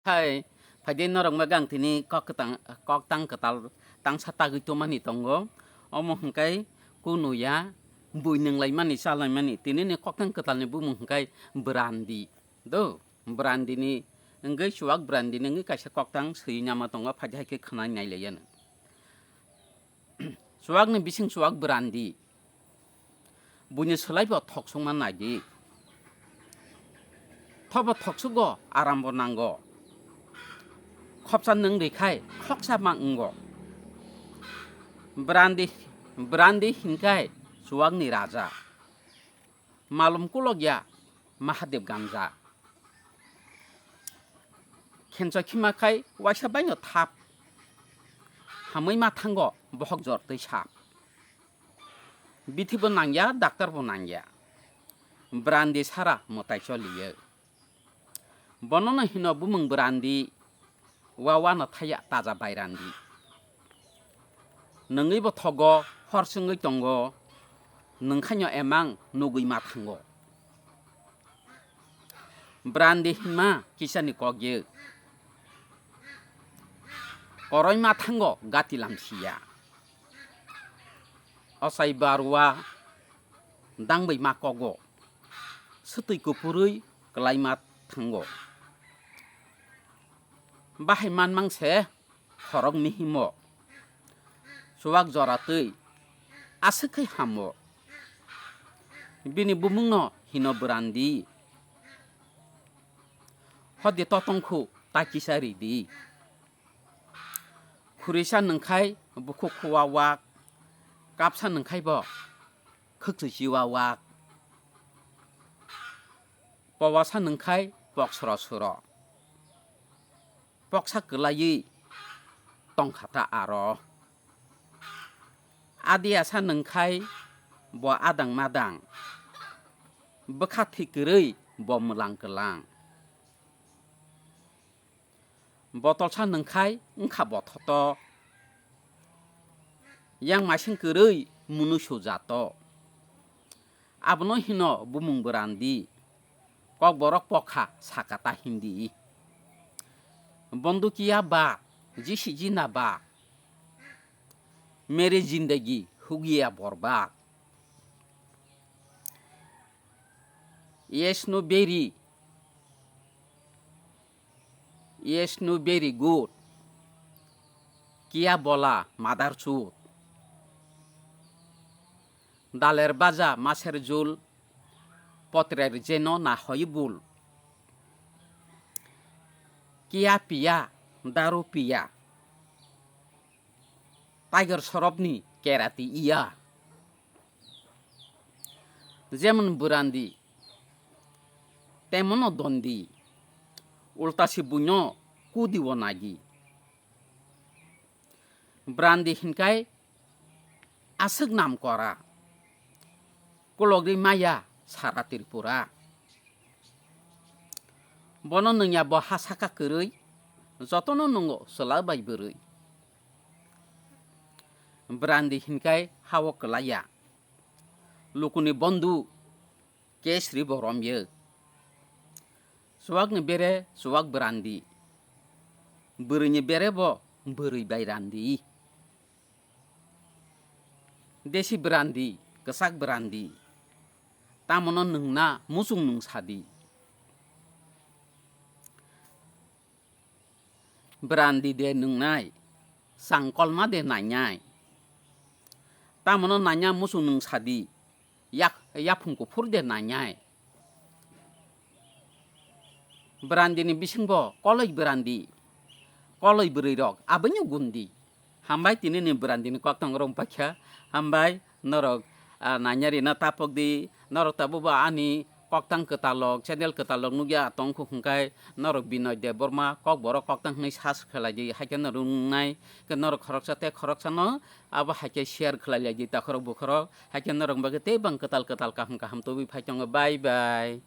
Hai, pagi norong magang tini kok tang ketal tang sata gitu mani tonggo, omong hengkai kuno ya, bui neng lai mani salai mani tini ni kok tang ketal ni bu hengkai berandi, do berandi ni enggai suak berandi ni enggai kaisa kok tang sui nyama tonggo pagi ke kena nyai layan. Suak ni bising suak berandi, bunyi selai bo tok sung man lagi, thoba tok sugo aram bo nanggo. Khopsan neng dekai khoksa mang enggo berandi hingkai suang ni raja malum kulog ya Mahadev Ganja kenco khimakai waisa banyo thap hamai ma thango bohok jor tei sap bithi bo nangya doctor bo nangya berandi sara motai choliye bonono hino bumung berandi wawana thaya taja bairandi nengui bo thogo horsungui tongo nengkhanyo emang nugui ma thango berandi hima kisani kogye koroi ma thango gati lamsia osai barwa dangbai ma kogo sutui kupurui kelai ma thango bahai man mangse khorok mihimo suwak joratui asekai hamo bini bumungno hino berandi hodi totongku takisari di khurisa nengkai buku kuwawak kapsa nengkai bo khuksu jiwawak pawasa nengkai poksro suro poksa kelai tongkhata aro adiasa nengkai bo adang madang bekhati kerei bo melang kelang botol sa nengkai engkha bototo yang masing kerei munusu jato abno hino bumung berandi kok borok pokha sakata hindi बंदूकिया बा जिसी जिना बा मेरी जिंदगी हुगिया बर्बाद yes no very good kia bola madar chut daler baja maser jul potrer jeno na hoibul Kia pia, daru pia. Tiger sorobni kerati iya. Zeman berandi. Temono dondi. Ulta si bunyo kudi wonagi. Berandi hinkai aseg nam kora. Kulogri maya saratir pura. Bono nengya bo hasaka kerei jotono nongo selabai berei berandi hinkai hawo kelaya lukuni bondu kesri boromye suwak ni bere suwak berandi bereinya bere bo berei bairandi desi berandi kesak berandi tamono nengna musung nung sadi berandi de nengnai sangkol ma de nanyai tamono nanya musu nung sadi yapung kupur de nanyai berandi ni bisingbo koloi berandi koloi berirok abenyo gundi hambai tini ni berandi ni kotong rong pakya hambai norok nanyari na tapok di norok tabu ba ani koktang ketalog channel ketalog nugya tongku hungkai norok binoy de borma kok borok koktang ni sas khalaji haken rungnai ke norok khoroksa te khoroksa no aba hake share khalaji ta khorok bu khorok haken norok bagate bang ketal kaham to bi phachong bye bye